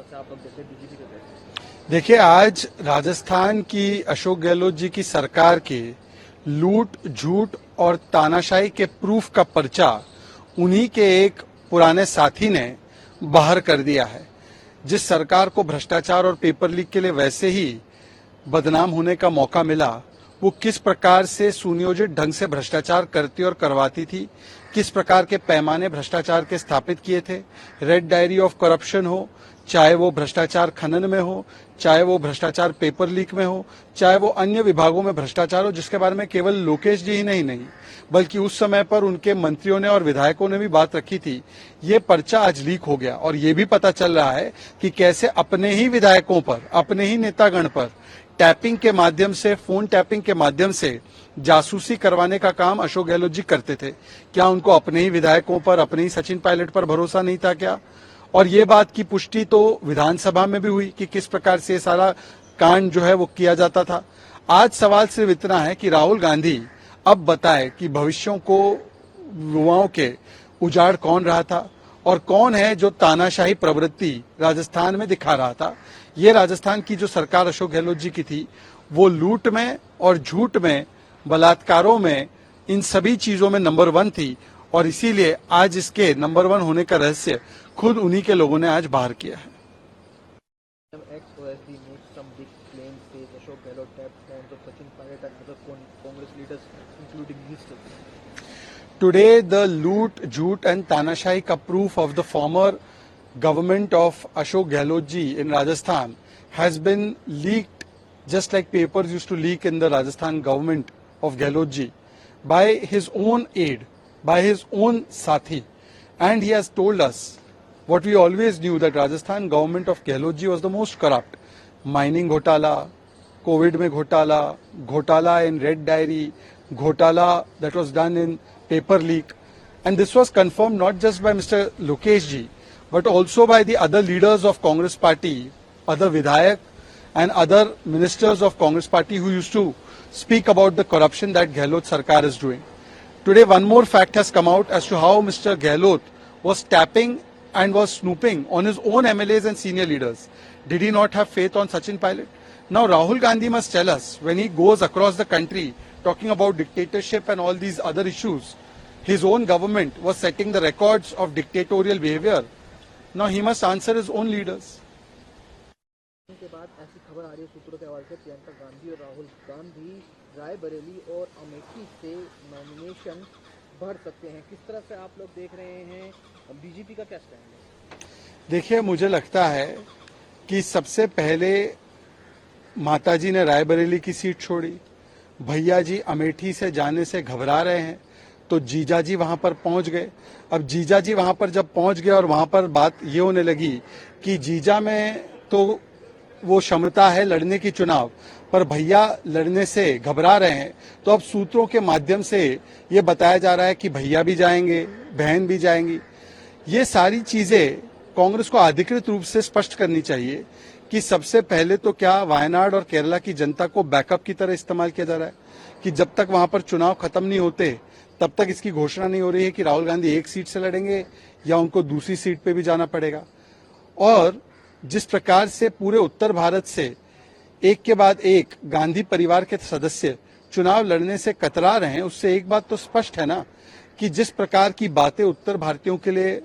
से आप लोग देखते हैं बीजेपी का कैसे? देखिए, आज राजस्थान की अशोक गहलोत जी की सरकार के लूट, झूठ और तानाशाही के प्रूफ का पर्चा उन्हीं के एक पुराने साथी ने बाहर कर दिया है। जिस सरकार को भ्रष्टाचार और पेपर लीक के लिए वैसे ही बदनाम होने का मौका मिला, वो किस प्रकार से सुनियोजित ढंग से भ्रष्टाचार करती और करवाती थी, किस प्रकार के पैमाने भ्रष्टाचार के स्थापित किए थे। रेड डायरी ऑफ करप्शन हो, चाहे वो भ्रष्टाचार खनन में हो, चाहे वो भ्रष्टाचार पेपर लीक में हो, चाहे वो अन्य विभागों में भ्रष्टाचार हो, जिसके बारे में केवल लोकेश जी ही नहीं बल्कि उस समय पर उनके मंत्रियों ने और विधायकों ने भी बात रखी थी। ये पर्चा आज लीक हो गया और ये भी पता चल रहा है कि कैसे अपने ही विधायकों पर, अपने ही नेतागण पर टैपिंग के माध्यम से, फोन टैपिंग के माध्यम से जासूसी करवाने का काम अशोक गहलोत जी करते थे। क्या उनको अपने ही विधायकों पर, अपने ही सचिन पायलट पर भरोसा नहीं था क्या? और ये बात की पुष्टि तो विधानसभा में भी हुई कि किस प्रकार से सारा कांड जो है वो किया जाता था। आज सवाल सिर्फ इतना है कि राहुल गांधी अब बताए कि भविष्यों को, युवाओं के उजाड़ कौन रहा था और कौन है जो तानाशाही प्रवृत्ति राजस्थान में दिखा रहा था। ये राजस्थान की जो सरकार अशोक गहलोत जी की थी, वो लूट में और झूठ में, बलात्कारों में, इन सभी चीजों में नंबर 1 थी और इसीलिए आज इसके नंबर 1 होने का रहस्य खुद उन्हीं के लोगों ने आज बाहर किया है। Ex-OSD makes some big claims, says Ashok Gehlot tapped phones of Sachin Pilot and other Congress leaders, including ministers. Today, the loot, jhoot and tanashahi ka proof of the former government of Ashok Gehlot ji in Rajasthan has been leaked, just like papers used to leak in the Rajasthan government of Gehlot ji, by his own aide, by his own sathi. And he has told us what we always knew, that Rajasthan government of Gehlot ji was the most corrupt. Mining घोटाला, COVID में घोटाला, घोटाला in red diary, घोटाला that was done in paper leak. And this was confirmed not just by Mr. Lokesh ji, but also by the other leaders of Congress party, other Vidhayak and other ministers of Congress party who used to speak about the corruption that Gehlot Sarkar is doing. Today, one more fact has come out as to how Mr. Gehlot was tapping and was snooping on his own MLAs and senior leaders. Did he not have faith on Sachin Pilot? Now Rahul Gandhi must tell us, when he goes across the country talking about dictatorship and all these other issues, his own government was setting the records of dictatorial behavior. Now he must answer his own leaders. के बाद ऐसी खबर आ रही है सूत्रों के हवाले से, प्रियंका गांधी और राहुल गांधी रायबरेली और अमेठी से नॉमिनेशन भर सकते हैं। किस तरह से आप लोग देख रहे हैं, बीजेपी का क्या स्टैंड है? देखिए, मुझे लगता है कि सबसे पहले माताजी ने रायबरेली की सीट छोड़ी, भैया जी अमेठी से जाने से घबरा रहे हैं, तो जीजा जी वहां पर पहुंच गए। अब जीजा जी वहां पर जब पहुंच गए और वहां पर बात ये होने लगी कि जीजा में तो वो क्षमता है लड़ने की चुनाव, पर भैया लड़ने से घबरा रहे हैं, तो अब सूत्रों के माध्यम से ये बताया जा रहा है कि भैया भी जाएंगे, बहन भी जाएंगी। ये सारी चीजें कांग्रेस को अधिकृत रूप से स्पष्ट करनी चाहिए कि सबसे पहले तो क्या वायनाड और केरला की जनता को बैकअप की तरह इस्तेमाल किया जा रहा है कि जब तक वहां पर चुनाव खत्म नहीं होते तब तक इसकी घोषणा नहीं हो रही है कि राहुल गांधी एक सीट से लड़ेंगे या उनको दूसरी सीट पे भी जाना पड़ेगा। और जिस प्रकार से पूरे उत्तर भारत से एक के बाद एक गांधी परिवार के सदस्य चुनाव लड़ने से कतरा रहे हैं, उससे एक बात तो स्पष्ट है ना कि जिस प्रकार की बातें उत्तर भारतीयों के लिए,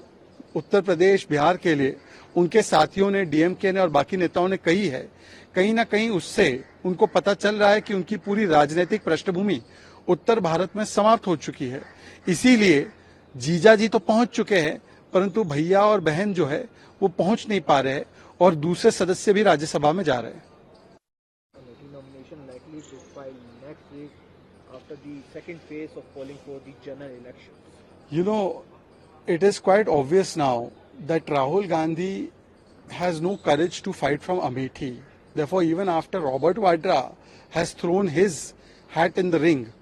उत्तर प्रदेश, बिहार के लिए उनके साथियों ने, डीएमके ने और बाकी नेताओं ने कही है, कहीं ना कहीं उससे उनको पता चल रहा है कि उनकी पूरी राजनीतिक पृष्ठभूमि उत्तर भारत में समाप्त हो चुकी है। इसीलिए जीजा जी तो पहुंच चुके हैं, परंतु भैया और बहन जो है वो पहुंच नहीं पा रहे हैं और दूसरे सदस्य भी राज्यसभा में जा रहे हैं। Nomination likely to file next week after the second phase of polling for the general elections. You know, it is quite obvious now that Rahul Gandhi has no courage to fight from Amethi. Therefore, even after Robert Vadra has thrown his hat in the ring,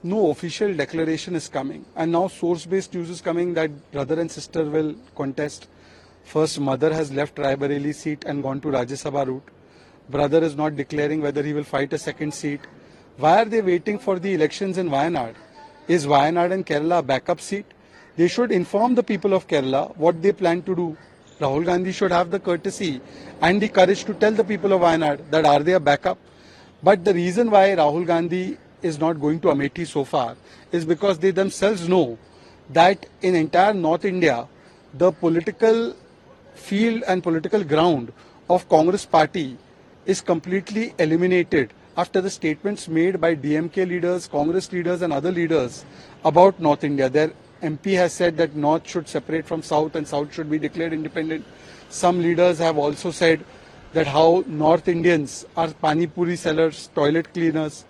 no official declaration is coming. And now source-based news is coming that brother and sister will contest. First, mother has left Raebareli seat and gone to Rajya Sabha route. Brother is not declaring whether he will fight a second seat. Why are they waiting for the elections in Wayanad? Is Wayanad and Kerala a backup seat? They should inform the people of Kerala what they plan to do. Rahul Gandhi should have the courtesy and the courage to tell the people of Wayanad that are they a backup. But the reason why Rahul Gandhi is not going to Amethi so far is because they themselves know that in entire North India, the political field and political ground of Congress party is completely eliminated after the statements made by DMK leaders, Congress leaders and other leaders about North India. Their MP has said that North should separate from South and South should be declared independent. Some leaders have also said that how North Indians are Pani Puri sellers, toilet cleaners.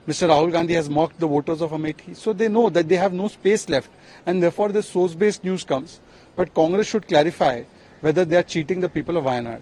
Mr. Rahul Gandhi has mocked the voters of Amethi. So they know that they have no space left and therefore the source-based news comes. But Congress should clarify whether they are cheating the people of Wayanad.